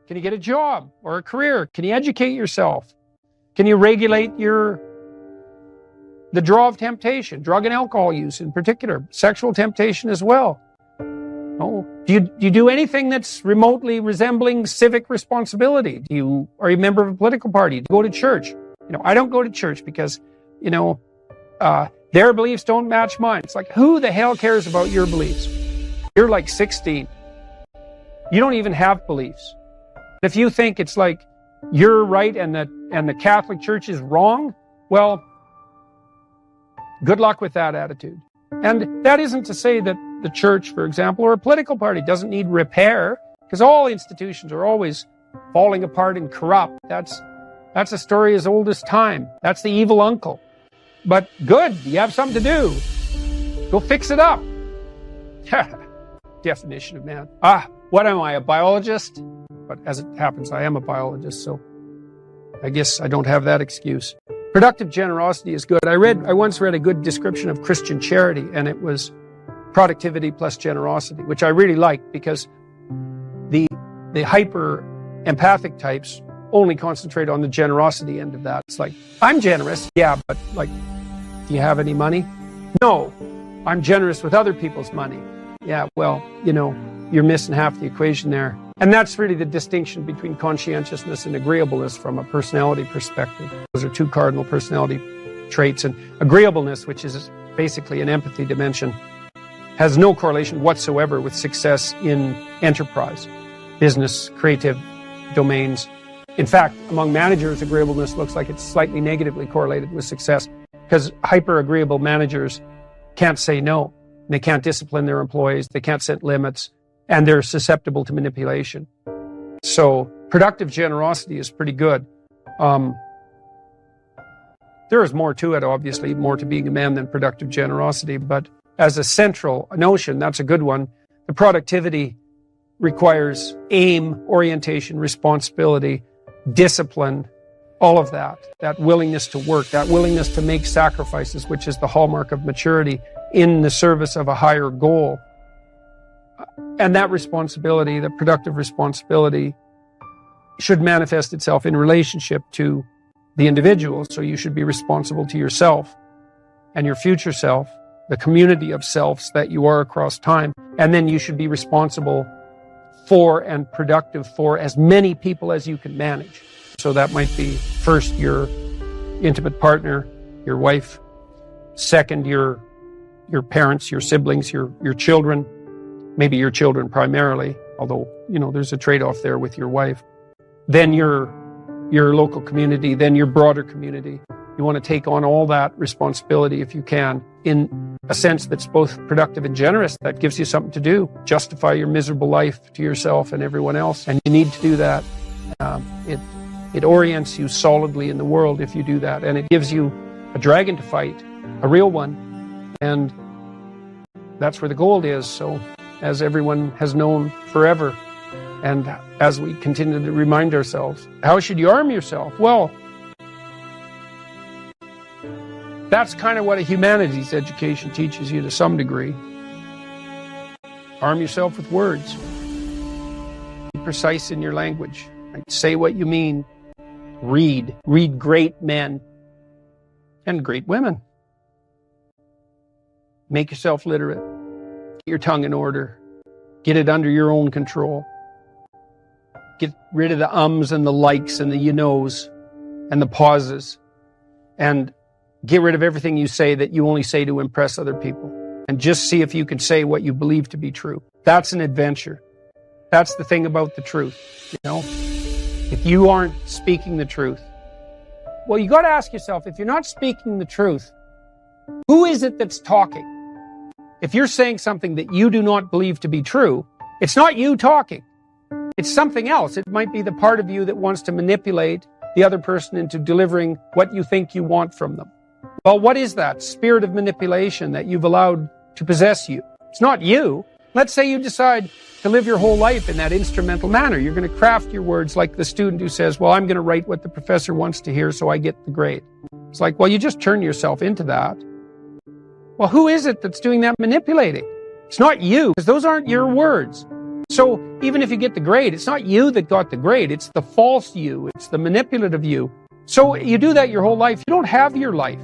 Can you get a job or a career? Can you educate yourself? Can you regulate the draw of temptation, drug and alcohol use in particular, sexual temptation as well? Oh, do you do anything that's remotely resembling civic responsibility? Are you a member of a political party? Do you go to church? I don't go to church because, their beliefs don't match mine. It's like, who the hell cares about your beliefs? You're like 16. You don't even have beliefs. If you think it's like you're right and the Catholic Church is wrong, well, good luck with that attitude. And that isn't to say that the church, for example, or a political party doesn't need repair, because all institutions are always falling apart and corrupt. That's a story as old as time. That's the evil uncle. But good, you have something to do. Go fix it up. Definition of man. What am I, a biologist? But as it happens, I am a biologist, so I guess I don't have that excuse. Productive generosity is good. I once read a good description of Christian charity, and it was productivity plus generosity, which I really liked, because the hyper empathic types only concentrate on the generosity end of that. It's like, I'm generous, yeah, but like, do you have any money? No, I'm generous with other people's money. Yeah, well, you're missing half the equation there. And that's really the distinction between conscientiousness and agreeableness from a personality perspective. Those are two cardinal personality traits. And agreeableness, which is basically an empathy dimension, has no correlation whatsoever with success in enterprise, business, creative domains. In fact, among managers, agreeableness looks like it's slightly negatively correlated with success, because hyper-agreeable managers can't say no. They can't discipline their employees. They can't set limits. And they're susceptible to manipulation. So productive generosity is pretty good. There is more to it, obviously, more to being a man than productive generosity. But as a central notion, that's a good one. The productivity requires aim, orientation, responsibility, discipline, all of that willingness to work, that willingness to make sacrifices, which is the hallmark of maturity in the service of a higher goal. And that responsibility, the productive responsibility, should manifest itself in relationship to the individual. So you should be responsible to yourself and your future self, the community of selves that you are across time. And then you should be responsible for and productive for as many people as you can manage. So that might be first your intimate partner, your wife, second your parents, your siblings, your children, maybe your children primarily, although, there's a trade-off there with your wife. Then your local community, then your broader community. You want to take on all that responsibility if you can, in a sense that's both productive and generous, that gives you something to do, justify your miserable life to yourself and everyone else. And you need to do that. It orients you solidly in the world if you do that. And it gives you a dragon to fight, a real one. And that's where the gold is. So as everyone has known forever, and as we continue to remind ourselves, how should you arm yourself? Well, that's kind of what a humanities education teaches you to some degree. Arm yourself with words. Be precise in your language. Right? Say what you mean. Read great men and great women. Make yourself literate. Get your tongue in order. Get it under your own control. Get rid of the ums and the likes and the you knows and the pauses. And get rid of everything you say that you only say to impress other people. And just see if you can say what you believe to be true. That's an adventure. That's the thing about the truth, If you aren't speaking the truth, well, you got to ask yourself, if you're not speaking the truth, who is it that's talking? If you're saying something that you do not believe to be true, it's not you talking. It's something else. It might be the part of you that wants to manipulate the other person into delivering what you think you want from them. Well, what is that spirit of manipulation that you've allowed to possess you? It's not you. Let's say you decide to live your whole life in that instrumental manner. You're going to craft your words like the student who says, well, I'm going to write what the professor wants to hear so I get the grade. It's like, well, you just turn yourself into that. Well, who is it that's doing that manipulating? It's not you, because those aren't your words. So even if you get the grade, it's not you that got the grade. It's the false you. It's the manipulative you. So you do that your whole life. You don't have your life.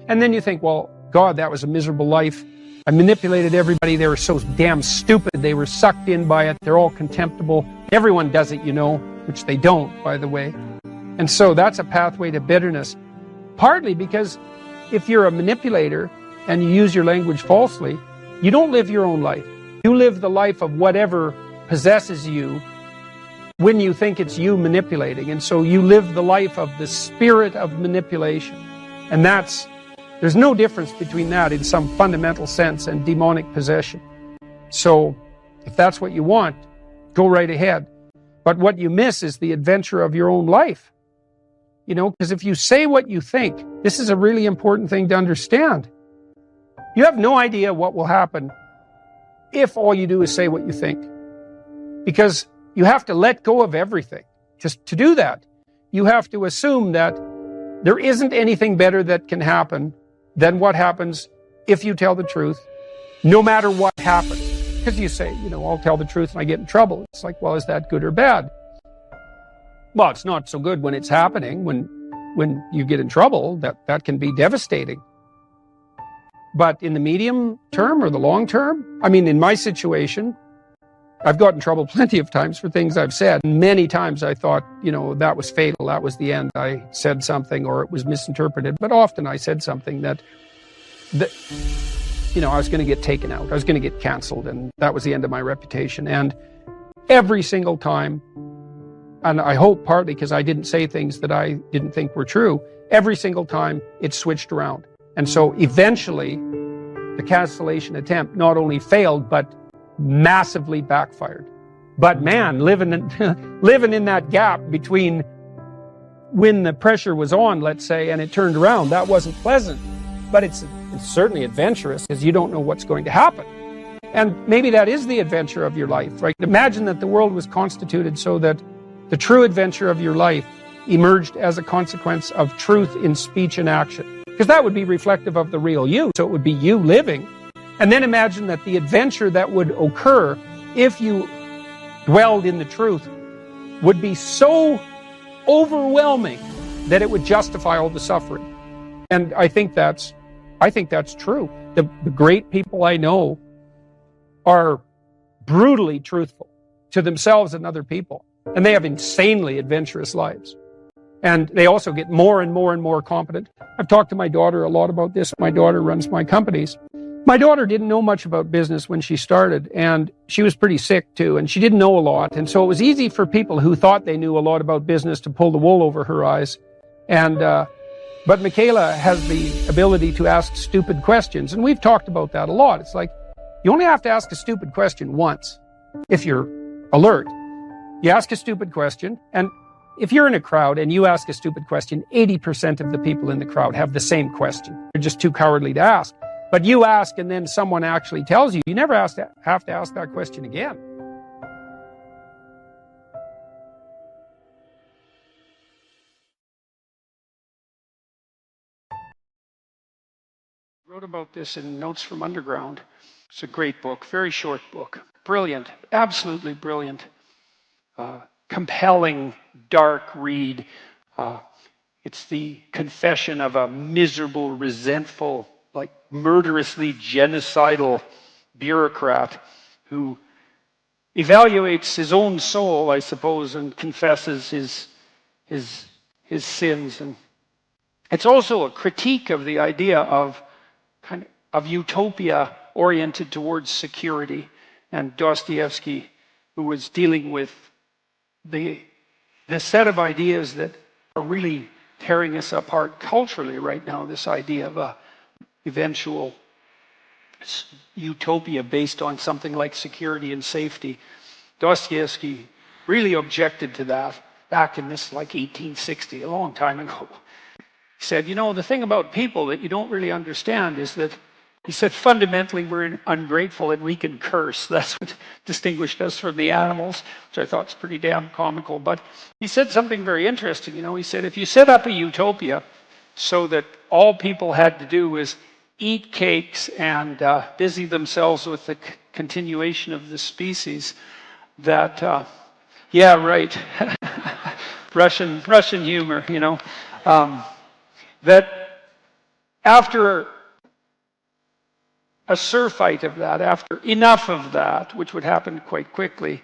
And then you think, well, God, that was a miserable life. I manipulated everybody. They were so damn stupid. They were sucked in by it. They're all contemptible. Everyone does it, you know, which they don't, by the way. And so that's a pathway to bitterness. Partly because if you're a manipulator and you use your language falsely, you don't live your own life. You live the life of whatever possesses you when you think it's you manipulating. And so you live the life of the spirit of manipulation. And there's no difference between that in some fundamental sense and demonic possession. So if that's what you want, go right ahead. But what you miss is the adventure of your own life. You know, because if you say what you think, this is a really important thing to understand. You have no idea what will happen if all you do is say what you think. Because you have to let go of everything. Just to do that, you have to assume that there isn't anything better that can happen than what happens if you tell the truth, no matter what happens. Because you say, you know, I'll tell the truth and I get in trouble. It's like, well, is that good or bad? Well, it's not so good when it's happening. When you get in trouble, that can be devastating. But in the medium term or the long term, I mean, in my situation, I've gotten in trouble plenty of times for things I've said. Many times I thought, you know, that was fatal, that was the end. I said something or it was misinterpreted. But often I said something that you know, I was going to get taken out. I was going to get canceled, and that was the end of my reputation. And every single time, and I hope partly because I didn't say things that I didn't think were true, every single time it switched around. And so eventually, the cancellation attempt not only failed, but massively backfired. But man, living in that gap between when the pressure was on, let's say, and it turned around, that wasn't pleasant. But it's certainly adventurous because you don't know what's going to happen. And maybe that is the adventure of your life, right? Imagine that the world was constituted so that the true adventure of your life emerged as a consequence of truth in speech and action. Because that would be reflective of the real you. So it would be you living. And then imagine that the adventure that would occur if you dwelled in the truth would be so overwhelming that it would justify all the suffering. And I think that's true. The great people I know are brutally truthful to themselves and other people. And they have insanely adventurous lives. And they also get more and more and more competent. I've talked to my daughter a lot about this. My daughter runs my companies. My daughter didn't know much about business when she started, and she was pretty sick too, and she didn't know a lot. And so it was easy for people who thought they knew a lot about business to pull the wool over her eyes. But Michaela has the ability to ask stupid questions, and we've talked about that a lot. It's like, you only have to ask a stupid question once if you're alert. You ask a stupid question, and if you're in a crowd and you ask a stupid question, 80% of the people in the crowd have the same question. They're just too cowardly to ask. But you ask and then someone actually tells you, you never have to ask that question again. I wrote about this in Notes from Underground. It's a great book, very short book. Brilliant, absolutely brilliant. Compelling, dark read. It's the confession of a miserable, resentful, like murderously genocidal bureaucrat who evaluates his own soul, I suppose, and confesses his sins. And it's also a critique of the idea of utopia oriented towards security. And Dostoevsky, who was dealing with the set of ideas that are really tearing us apart culturally right now, this idea of a eventual utopia based on something like security and safety. Dostoevsky really objected to that back in this like 1860, a long time ago. He said, you know, the thing about people that you don't really understand is that, he said, fundamentally we're ungrateful and we can curse. That's what distinguished us from the animals, which I thought was pretty damn comical. But he said something very interesting. You know, he said, if you set up a utopia so that all people had to do was eat cakes and busy themselves with the continuation of the species, that, yeah, right, Russian humor, that after a surfeit of that, after enough of that, which would happen quite quickly,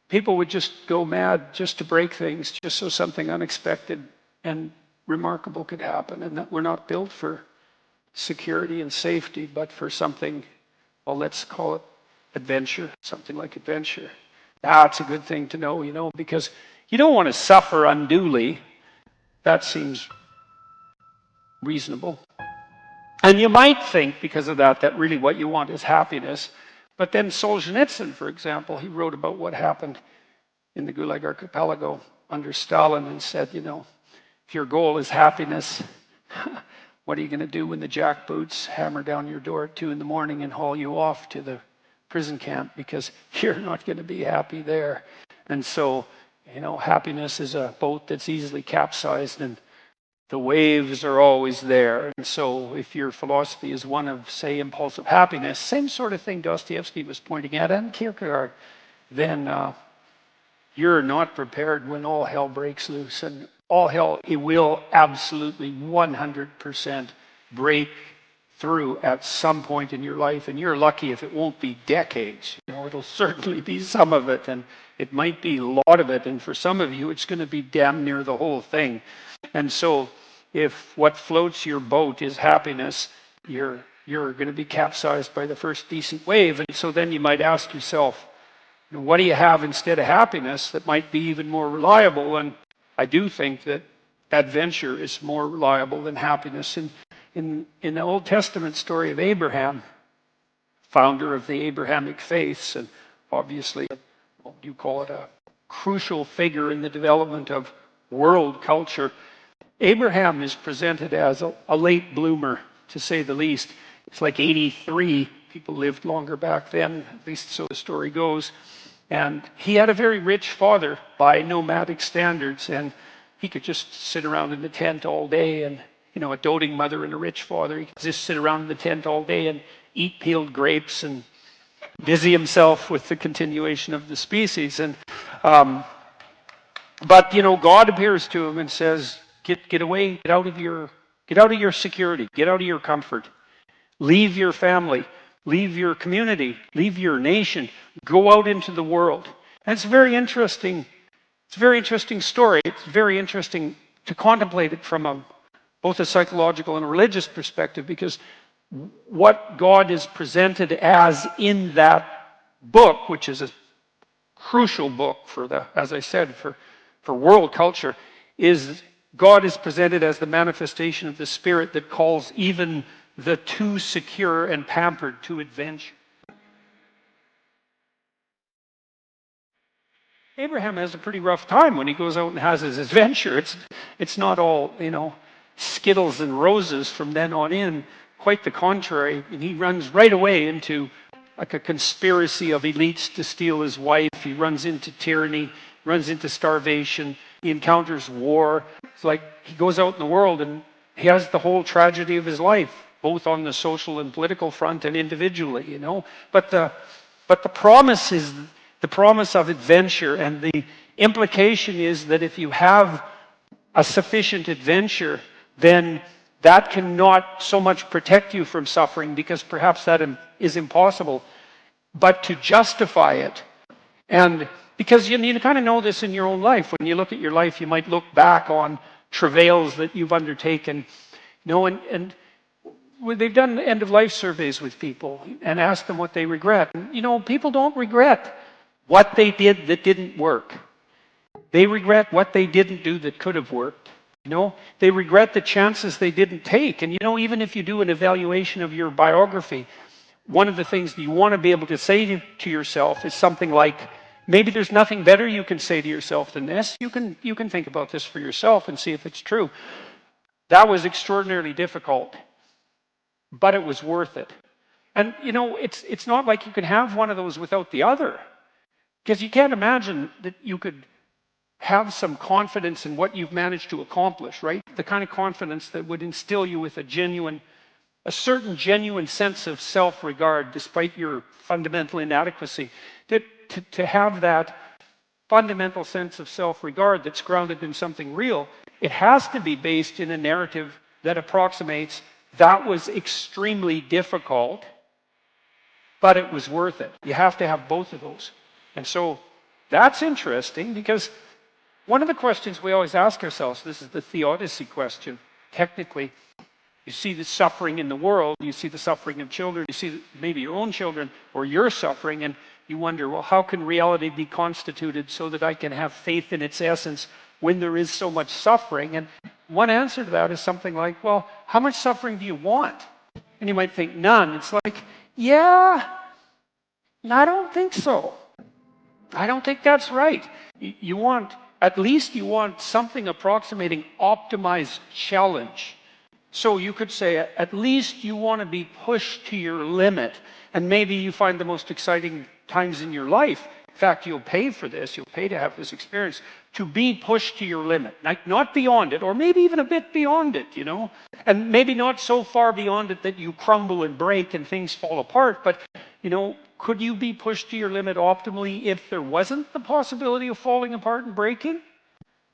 people would just go mad just to break things, just so something unexpected and remarkable could happen. And that we're not built for security and safety, but for something, well, let's call it adventure, something like adventure. That's a good thing to know, because you don't want to suffer unduly. That seems reasonable. And you might think, because of that really what you want is happiness. But then Solzhenitsyn, for example, he wrote about what happened in the Gulag Archipelago under Stalin and said, if your goal is happiness, what are you going to do when the jackboots hammer down your door at 2 a.m. and haul you off to the prison camp? Because you're not going to be happy there. And so, happiness is a boat that's easily capsized, and the waves are always there. And so if your philosophy is one of, say, impulsive happiness, same sort of thing Dostoevsky was pointing at, and Kierkegaard, then you're not prepared when all hell breaks loose. And all hell, it will absolutely 100% break through at some point in your life. And you're lucky if it won't be decades. It'll certainly be some of it, and it might be a lot of it. And for some of you, it's going to be damn near the whole thing. And so if what floats your boat is happiness, you're going to be capsized by the first decent wave. And so then you might ask yourself, what do you have instead of happiness that might be even more reliable? And I do think that adventure is more reliable than happiness. In the Old Testament story of Abraham, founder of the Abrahamic faiths, and obviously, you call it a crucial figure in the development of world culture, Abraham is presented as a late bloomer, to say the least. It's like 83. People lived longer back then, at least so the story goes. And he had a very rich father by nomadic standards, and he could just sit around in the tent all day, and a doting mother and a rich father, he could just sit around in the tent all day and eat peeled grapes and busy himself with the continuation of the species. And but God appears to him and says, get away, get out of your security, get out of your comfort, leave your family, leave your community, leave your nation, go out into the world. And it's very interesting. It's a very interesting story. It's very interesting to contemplate it from both a psychological and a religious perspective, because what God is presented as in that book, which is a crucial book as I said, for world culture, is God is presented as the manifestation of the Spirit that calls even the too secure and pampered to adventure. Abraham has a pretty rough time when he goes out and has his adventure. It's not all, skittles and roses from then on in. Quite the contrary. And he runs right away into like a conspiracy of elites to steal his wife. He runs into tyranny, runs into starvation. He encounters war. It's like he goes out in the world and he has the whole tragedy of his life, both on the social and political front and individually, But the promise is the promise of adventure, and the implication is that if you have a sufficient adventure, then that cannot so much protect you from suffering, because perhaps that is impossible, but to justify it. And because you kind of know this in your own life. When you look at your life, you might look back on travails that you've undertaken, and they've done end-of-life surveys with people and asked them what they regret. And, people don't regret what they did that didn't work. They regret what they didn't do that could have worked. They regret the chances they didn't take. And even if you do an evaluation of your biography, one of the things you want to be able to say to yourself is something like, maybe there's nothing better you can say to yourself than this. You can think about this for yourself and see if it's true. That was extraordinarily difficult, but it was worth it. And it's not like you can have one of those without the other. Because you can't imagine that you could have some confidence in what you've managed to accomplish, right? The kind of confidence that would instill you with a genuine a certain genuine sense of self-regard despite your fundamental inadequacy. To have that fundamental sense of self-regard that's grounded in something real, it has to be based in a narrative that approximates that was extremely difficult, but it was worth it. You have to have both of those. And so that's interesting, because one of the questions we always ask ourselves, this is the theodicy question, technically, you see the suffering in the world, you see the suffering of children, you see maybe your own children or your suffering, and you wonder, well, how can reality be constituted so that I can have faith in its essence when there is so much suffering? And one answer to that is something like, well, how much suffering do you want? And you might think, none. It's like, yeah, I don't think so. I don't think that's right. You want, at least you want something approximating optimized challenge. So you could say, at least you want to be pushed to your limit. And maybe you find the most exciting times in your life. In fact, you'll pay for this. You'll pay to have this experience, to be pushed to your limit. Like, not beyond it, or maybe even a bit beyond it, you know? And maybe not so far beyond it that you crumble and break and things fall apart. But, you know, could you be pushed to your limit optimally if there wasn't the possibility of falling apart and breaking?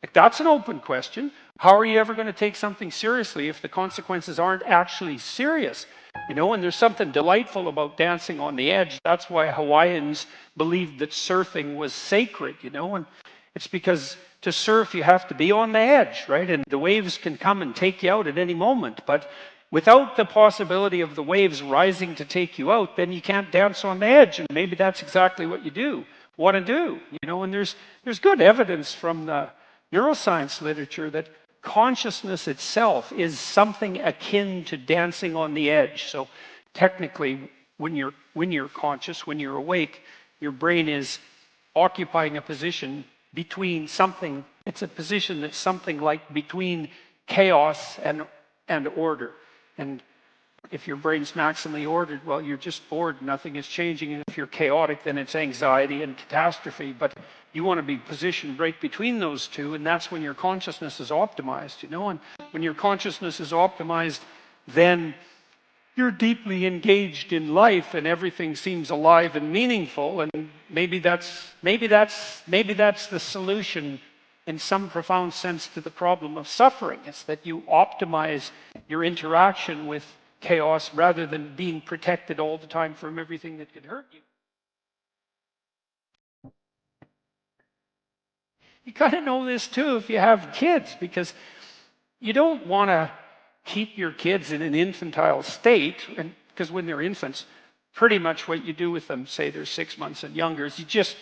Like, that's an open question. How are you ever going to take something seriously if the consequences aren't actually serious? You know, and there's something delightful about dancing on the edge. That's why Hawaiians believed that surfing was sacred, you know, and it's because to surf you have to be on the edge, right? And the waves can come and take you out at any moment. But without the possibility of the waves rising to take you out, then you can't dance on the edge. And maybe that's exactly what you want to do, you know, and there's good evidence from the neuroscience literature that consciousness itself is something akin to dancing on the edge. So technically, when you're conscious, when you're awake, your brain is occupying a position between something. It's a position that's something like between chaos and order. And if your brain's maximally ordered, well, you're just bored, nothing is changing. And if you're chaotic, then it's anxiety and catastrophe. But you want to be positioned right between those two, and that's when your consciousness is optimized, you know? And when your consciousness is optimized, then you're deeply engaged in life and everything seems alive and meaningful. And maybe that's the solution in some profound sense to the problem of suffering. It's that you optimize your interaction with chaos rather than being protected all the time from everything that could hurt you. You kind of know this too if you have kids, because you don't want to keep your kids in an infantile state, and because when they're infants, pretty much what you do with them, say they're 6 months and younger, is you just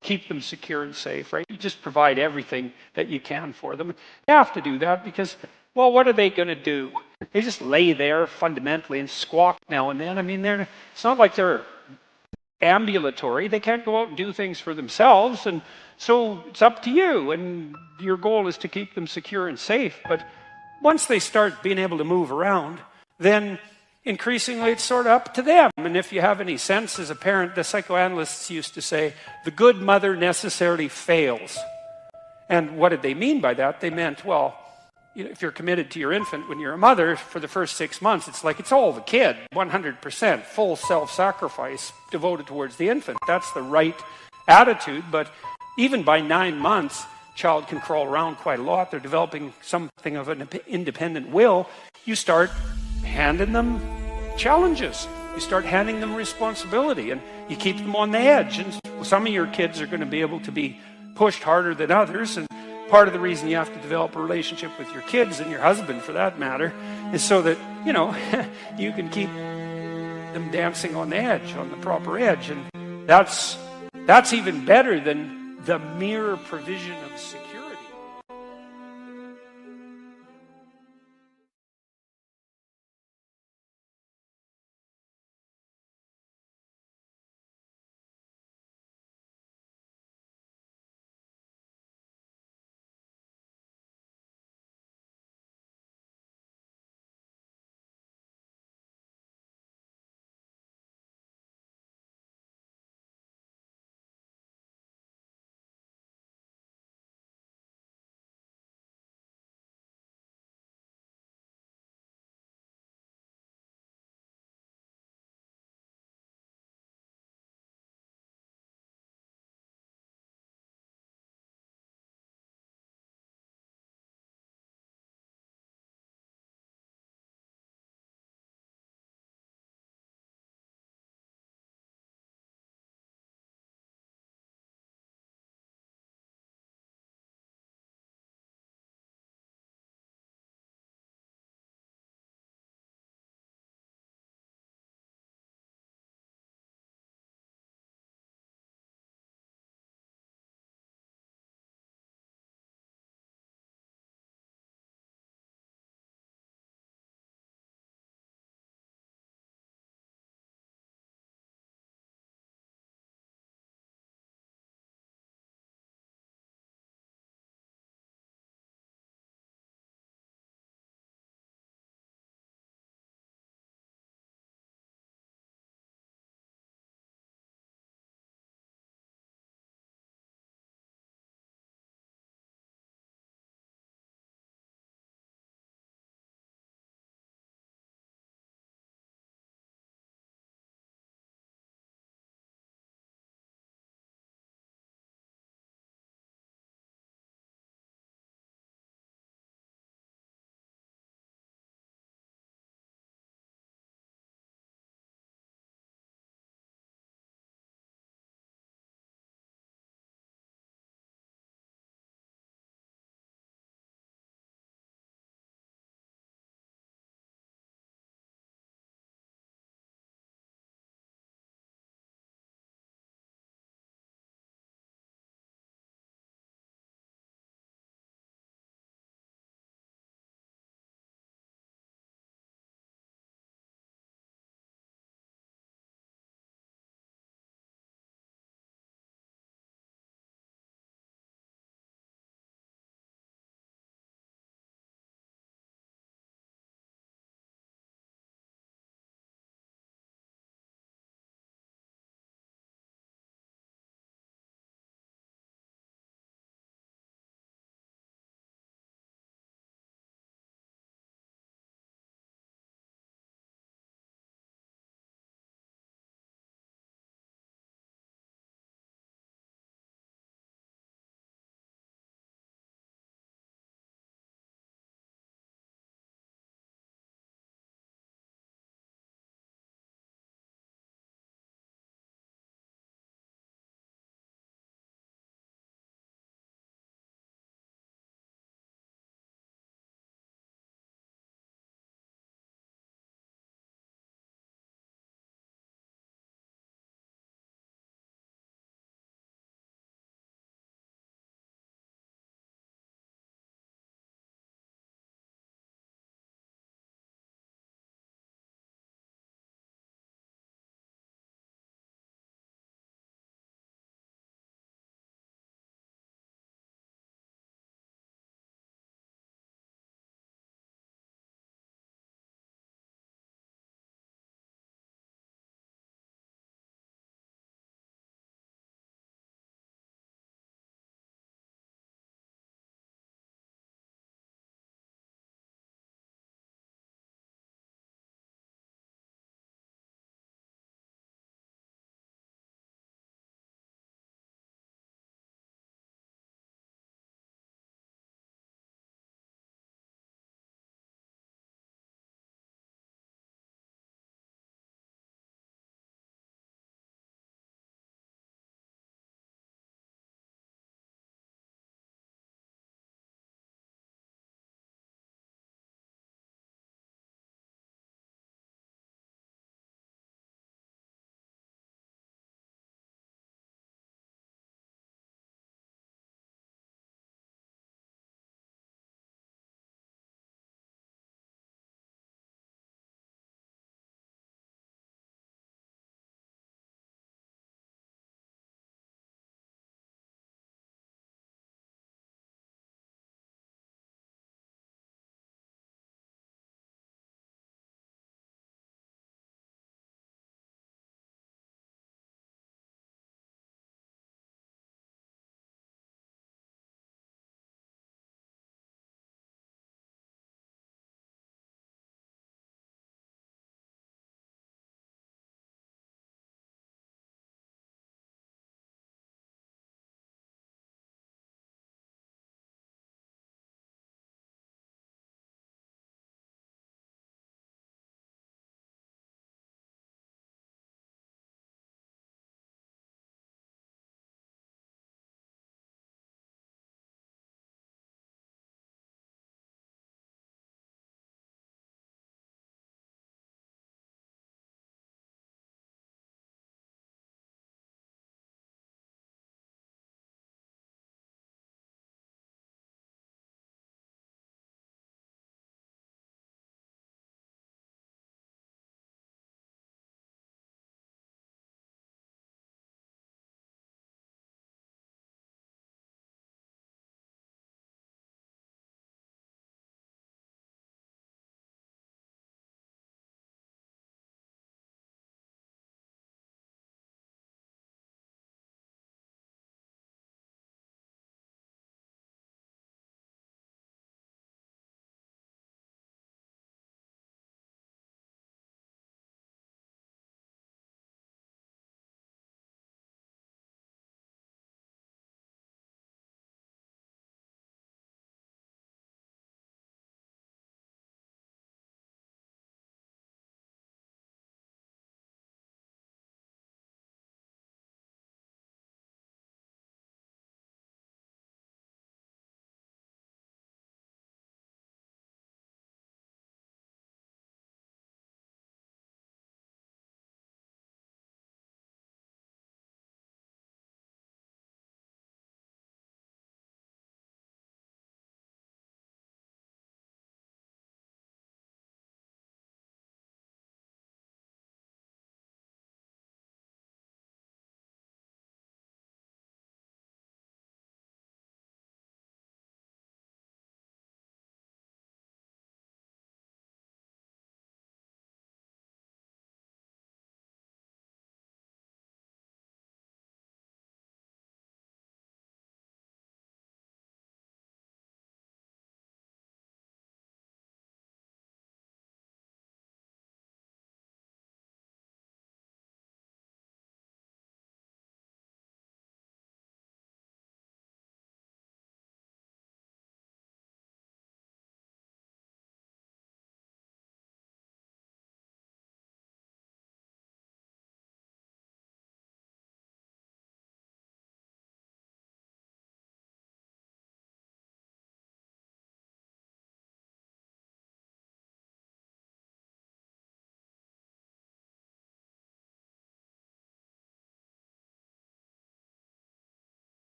keep them secure and safe, right? You just provide everything that you can for them. You have to do that because, well, what are they going to do? They just lay there fundamentally and squawk now and then. I mean, it's not like they're ambulatory. They can't go out and do things for themselves, and so it's up to you, and your goal is to keep them secure and safe. But once they start being able to move around, then increasingly it's sort of up to them. And if you have any sense as a parent, the psychoanalysts used to say, the good mother necessarily fails. And what did they mean by that? They meant, well, you know, if you're committed to your infant when you're a mother for the first 6 months, it's like it's all the kid, 100%, full self-sacrifice devoted towards the infant. That's the right attitude. But even by 9 months, child can crawl around quite a lot. They're developing something of an independent will. You start handing them challenges. You start handing them responsibility, and you keep them on the edge. And some of your kids are going to be able to be pushed harder than others. And part of the reason you have to develop a relationship with your kids, and your husband for that matter, is so that, you know, you can keep them dancing on the edge, on the proper edge. And that's even better than the mere provision of security.